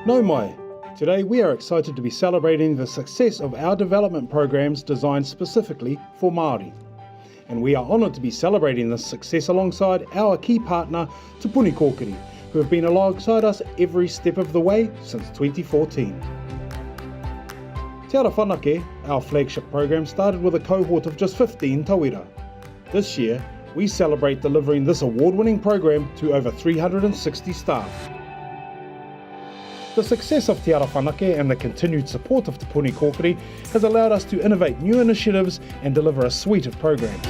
No mai. Today we are excited to be celebrating the success of our development programs designed specifically for Māori. And we are honoured to be celebrating this success alongside our key partner, Te Puni Kōkiri, who have been alongside us every step of the way since 2014. Te Ara Whanake, our flagship program, started with a cohort of just 15 tauira. This year, we celebrate delivering this award-winning program to over 360 staff. The success of Te Ara Whanake and the continued support of Te Puni Kōkiri has allowed us to innovate new initiatives and deliver a suite of programs.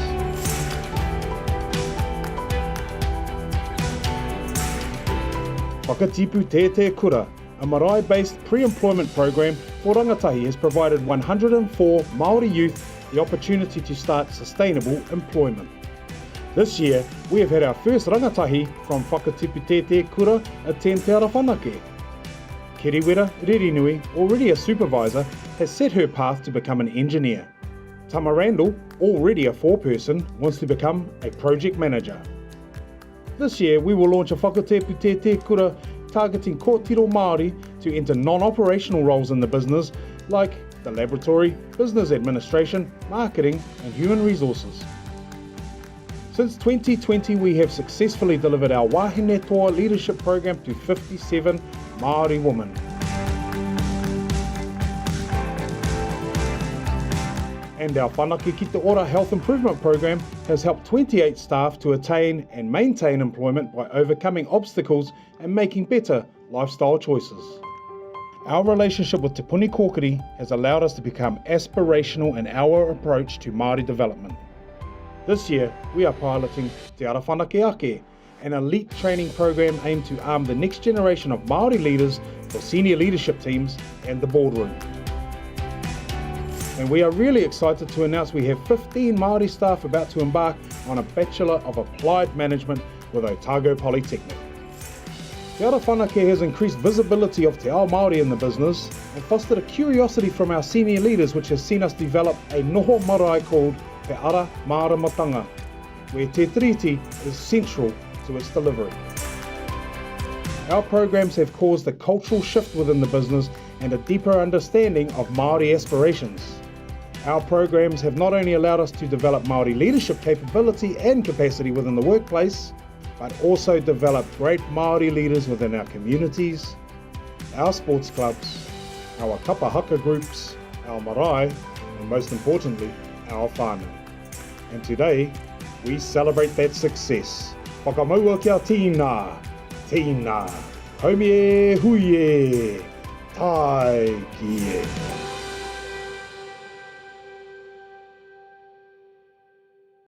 Whakatipu Tētē Kura, a marae-based pre-employment program for rangatahi, has provided 104 Māori youth the opportunity to start sustainable employment. This year, we have had our first rangatahi from Whakatipu Tētē Kura attend Te Ara Whanake. Kiriwera Ririnui, already a supervisor, has set her path to become an engineer. Tama Randall, already a foreperson, wants to become a project manager. This year we will launch a Whakatipu Tētē Kura targeting kōtiro Māori to enter non-operational roles in the business like the laboratory, business administration, marketing and human resources. Since 2020 we have successfully delivered our Wahine Toa leadership program to 57 Māori women. And our Whanake Ki Te Ora health improvement program has helped 28 staff to attain and maintain employment by overcoming obstacles and making better lifestyle choices. Our relationship with Te Puni Kōkiri has allowed us to become aspirational in our approach to Māori development. This year, we are piloting Te Ara Whanake Ake, an elite training program aimed to arm the next generation of Māori leaders for senior leadership teams and the boardroom. And we are really excited to announce we have 15 Māori staff about to embark on a Bachelor of Applied Management with Otago Polytechnic. Te Ara Whanake has increased visibility of te ao Māori in the business and fostered a curiosity from our senior leaders, which has seen us develop a noho marae called Te Ara Māramatanga, where Te Tiriti is central to its delivery. Our programs have caused a cultural shift within the business and a deeper understanding of Māori aspirations. Our programs have not only allowed us to develop Māori leadership capability and capacity within the workplace, but also develop great Māori leaders within our communities, our sports clubs, our kapa haka groups, our marae, and most importantly, our whānau. And today, we celebrate that success. Whakamaua kia tīnā, tīnā, haumi e hui e, tai ki e.